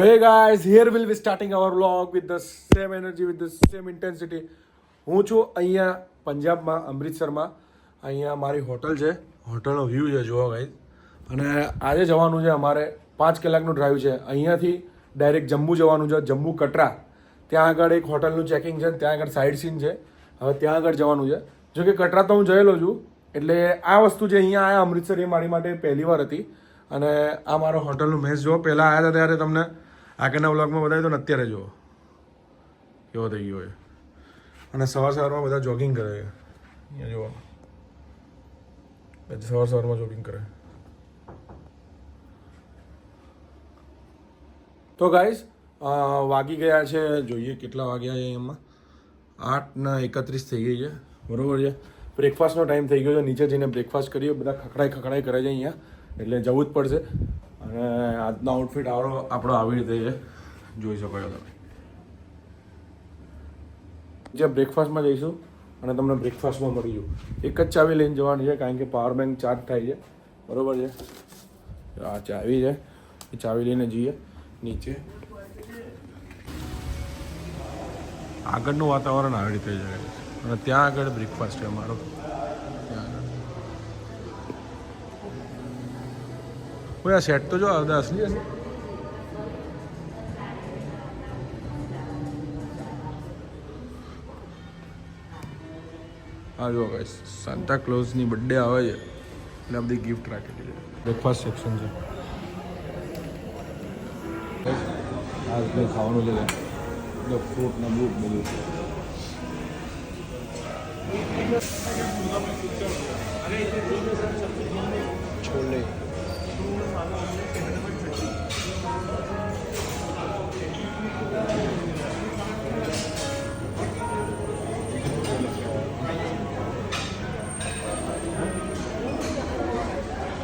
Hey guys, here we'll be starting our vlog with the same energy, with the same intensity. હું છું અહીંયા પંજાબમાં અમૃતસરમાં. અહીંયા મારી હોટલ છે, હોટલનો વ્યૂ છે જોવા ગાઈઝ. અને આજે જવાનું છે અમારે 5 કલાકનું ડ્રાઈવ છે. અહીંયાથી ડાયરેક્ટ જમ્મુ જવાનું છે, જમ્મુ કટરા. ત્યાં આગળ એક હોટલનું ચેકિંગ છે, ત્યાં આગળ સાઇડ સીન છે. હવે ત્યાં આગળ જવાનું છે. જો કે કટરા તો હું જયેલો છું, એટલે આ વસ્તુ જે અહીંયા આવ્યા અમૃતસર એ મારી માટે પહેલી વાર હતી. અને આ મારો હોટલનું મેસ જો પહેલાં આવ્યા હતા ત્યારે તમને આગળના વ્લોગમાં બતાવ્યું તો અત્યારે જુઓ કેવો થઈ ગયો છે. અને સવારમાં બધા જોગિંગ કરે છે. અહીંયા જુઓ સવારમાં જોગિંગ કરે. તો ગાઈઝ વાગી ગયા છે, જોઈએ કેટલા વાગ્યા છે. એમાં 8:31 થઈ ગઈ છે, બરાબર છે. બ્રેકફાસ્ટનો ટાઈમ થઈ ગયો છે, નીચે જઈને બ્રેકફાસ્ટ કરીએ. બધા ખખડાઈ કરે છે અહીંયા, એટલે જવું જ પડશે. અને આજનો આઉટફિટ આપણો આવી રીતે છે, જોઈ શકો છો તમે. જે બ્રેકફાસ્ટમાં જઈશું અને તમને બ્રેકફાસ્ટમાં મળીશું. એક જ ચાવી લઈને જવાની છે, કારણ કે પાવર બેંક ચાર્જ થાય છે, બરાબર છે. આ ચાવી છે, એ ચાવી લઈને જઈએ નીચે. આગળનું વાતાવરણ આવી રીતે છે અને ત્યાં આગળ બ્રેકફાસ્ટ છે અમારો. કોઈ આ સેટ તો જો બધા અસલી હશે. હા જો ગાઈસ, સાન્ટા ક્લોઝની બર્થડે આવે છે એટલે આ બધી ગિફ્ટ રાખેલી છે. બ્રેકફાસ્ટ સેક્શન છે. આ રીતે ખાવાનું છે, ફ્રૂટ ને બૂટ બધું. છોલે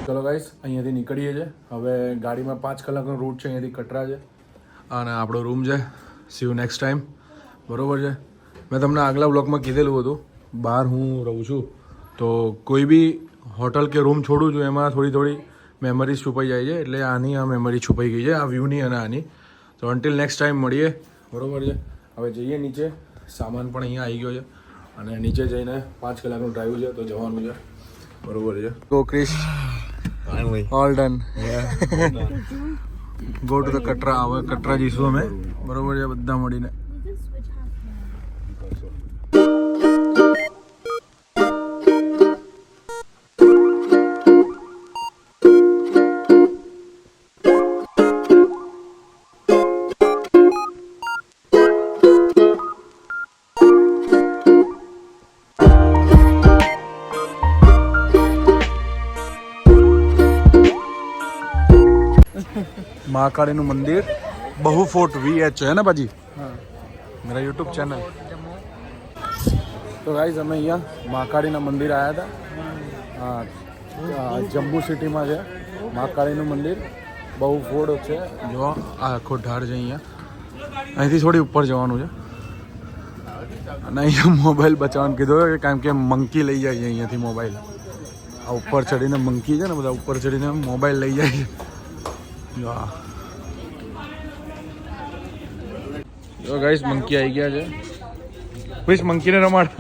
ચલો ગાઈસ, અહીંયાથી નીકળીએ છીએ. હવે ગાડીમાં 5 કલાકનો રૂટ છે, અહીંયાથી કટરા છે. અને આપણો રૂમ છે. સી યુ નેક્સ્ટ ટાઈમ, બરાબર છે. મેં તમને આગલા બ્લોગમાં કીધેલું હતું, બહાર હું રહું છું તો કોઈ બી હોટલ કે રૂમ છોડું છું એમાં થોડી મેમરીઝ છુપાઈ જાય છે. એટલે આની આ મેમરી છુપાઈ ગઈ છે, આ વ્યૂની અને આની. તો અન્ટિલ નેક્સ્ટ ટાઈમ મળીએ, બરાબર છે. હવે જઈએ નીચે. સામાન પણ અહીંયા આવી ગયો છે અને નીચે જઈને 5 કલાકનું ડ્રાઈવ છે, તો જવાનું છે, બરાબર છે. Go Krish, all done. Go to the Katra. હવે કટરા જઈશું અમે, બરાબર છે, બધા મળીને. महाकाली मंदिर बहु फोर्ट VH है ना भाजी, मेरा यूट्यूब चैनल. तो गाइस અમે અહીંયા મહાકાળીના મંદિર આવ્યા હતા. હા, જમ્મુ સિટીમાં છે મહાકાળીનું મંદિર. બહુ ફોર્ટ છે, જો આ આખો ઢાળ છે. અહીંયા અહીંથી થોડી ઉપર જવાનું છે. અને અહીંયા મોબાઈલ બચાવવાનું કીધું, કારણ કે મંકી લઈ જાય છે અહીંયાથી મોબાઈલ. આ ઉપર ચડીને મંકી છે ને, બધા ઉપર ચડીને મોબાઈલ લઈ જાય છે. જો ગાઈસ, મંકી આવી ગયા છે. પ્લીઝ મંકીને રમાડ.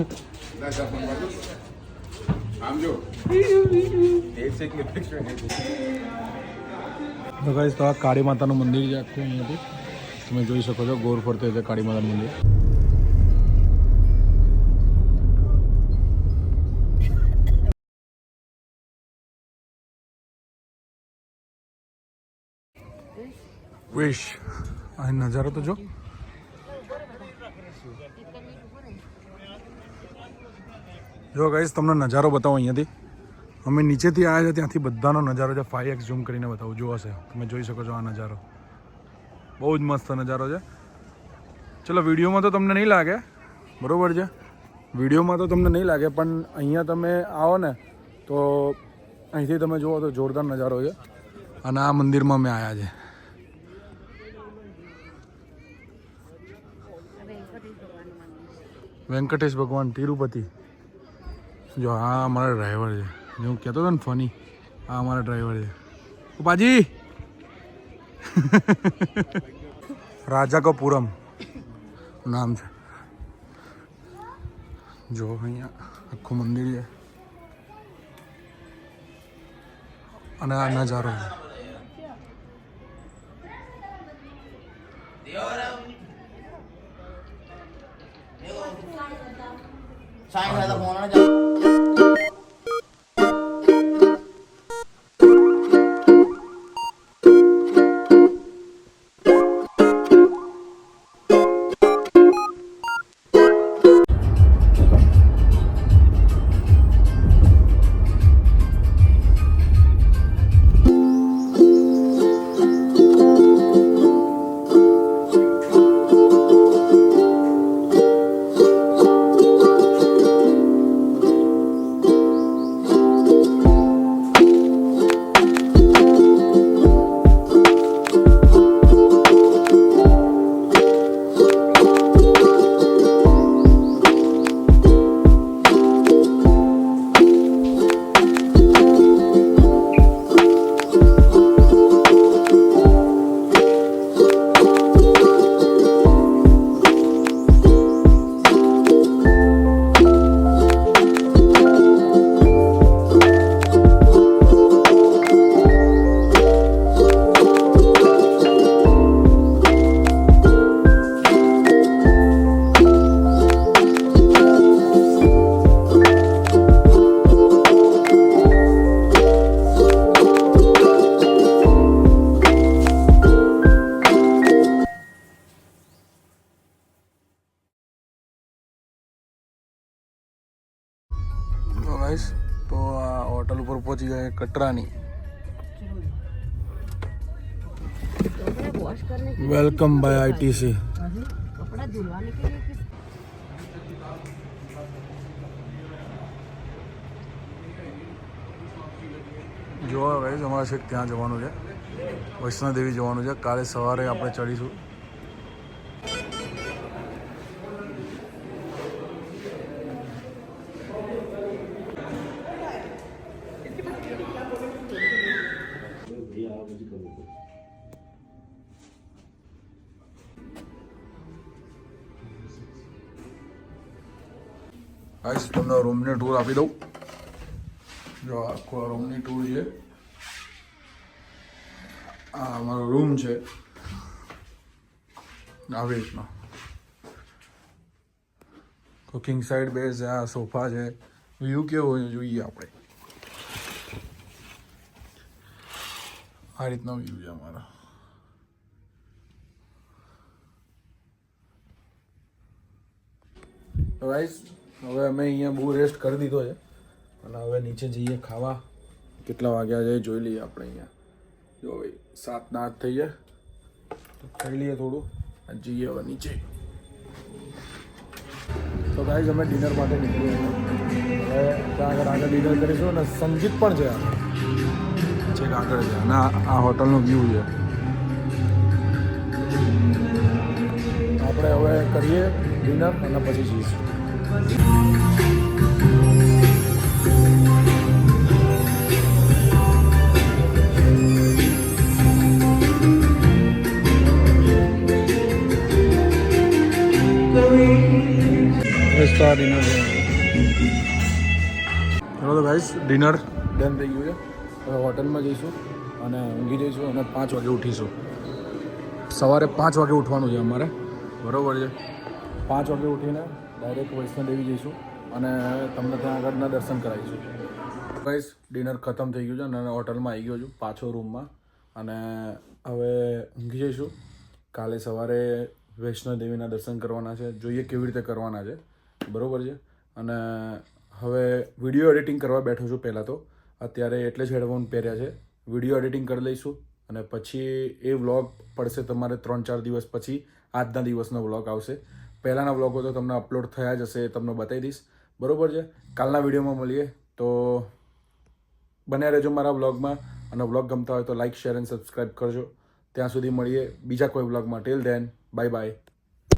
તો ગાઈસ, તો આ કાળી માતાનું મંદિર છે આખું. અહીંયાથી તમે જોઈ શકો છો, ગોળ ફરતે છે કાળી માતાનું મંદિર. વિશ આ નજારો તો જો. જો ગાઈસ, તમને નજારો બતાવો અહીંયાથી. અમે નીચેથી આવ્યા છે, ત્યાંથી બધાનો નજારો છે. 5x ઝૂમ કરીને બતાવું, જો હશે તમે જોઈ શકો છો. આ નજારો બહુ જ મસ્ત નજારો છે. ચલો, વિડીયોમાં તો તમને નહીં લાગે, બરાબર છે. વિડીયોમાં તો તમને નહીં લાગે, પણ અહીંયા તમે આવો ને તો અહીંથી તમે જુઓ તો જોરદાર નજારો છે. અને આ મંદિરમાં અમે આવ્યા છે. વેંકટેશ ભગવાન તિરુપતિ. જો આ અમારા ડ્રાઈવર છે, જે હું કહેતો હતો ને ફની, આ અમારા ડ્રાઈવર છે. પાજી રાજાકોપુરમ નામ છે. જો અહીંયા આખું મંદિર છે અને આ નજારો છે. તો આ હોટલ ઉપર પહોંચી ગયા કટરાની. Welcome by ITC. જોવા ગાઈસ અમારે છેક ત્યાં જવાનું છે, વૈષ્ણોદેવી જવાનું છે. કાલે સવારે આપણે ચડીશું. ગાઈસ તમને રૂમની ટૂર આપી દઉં. જો આખો રૂમની ટૂર છે. આ અમારો રૂમ છે આવી રીતનો. કુકિંગ સાઈડ બેઝ છે, આ સોફા છે. વ્યૂ કેવો જોઈએ આપણે. આ રીતનો વ્યૂ છે અમારા. ગાઈસ હવે અમે અહીંયા બહુ રેસ્ટ કરી દીધો છે અને હવે નીચે જઈએ ખાવા. કેટલા વાગ્યા છે જોઈ લઈએ આપણે. અહીંયા જો ભાઈ 7:08 થઈ જાય તો ખાઈ લઈએ થોડું અને જઈએ હવે નીચે. તો ગાઈસ અમે ડિનર માટે નીકળીએ. હવે ત્યાં આગળ ડિનર કરીશું અને સંગીત પણ છે છેક આગળ છે અને આ હોટલનો વ્યૂ છે. આપણે હવે કરીએ ડિનર અને પછી જઈશું. ડિનર ચલો તો ગાઈસ ડિનર ડન થઈ ગયું છે. હવે હોટલમાં જઈશું અને ઊંઘી જઈશું અને 5 વાગે ઉઠીશું. સવારે 5 વાગે ઉઠવાનું છે અમારે, બરાબર છે. 5 વાગે ઉઠીને ડાયરેક્ટ વૈષ્ણોદેવી જઈશું અને તમને ત્યાં આગળના દર્શન કરાવીશું. ગાઈસ ડિનર ખતમ થઈ ગયું છે અને હોટલમાં આવી ગયો છું પાછો રૂમમાં અને હવે ઊંઘી જઈશું. કાલે સવારે વૈષ્ણોદેવીના દર્શન કરવાના છે, જોઈએ કેવી રીતે કરવાના છે, બરાબર છે. અને હવે વિડીયો એડિટિંગ કરવા બેઠો છું. પહેલાં તો અત્યારે એટલે જ હેડફોન પહેર્યા છે. વિડીયો એડિટિંગ કરી લઈશું અને પછી એ વ્લોગ પડશે તમારે 3-4 દિવસ પછી. આજના દિવસનો વ્લોગ આવશે. પહેલાંના વ્લોગો તો તમને અપલોડ થયા જ હશે, એ તમને બતાવી દઈશ, બરાબર છે. કાલના વિડીયોમાં મળીએ. તો બન્યા રહેજો મારા વ્લોગમાં અને વ્લોગ ગમતા હોય તો લાઇક, શેર એન્ડ સબસ્ક્રાઈબ કરજો. ત્યાં સુધી મળીએ બીજા કોઈ વ્લોગમાં. Till then bye bye.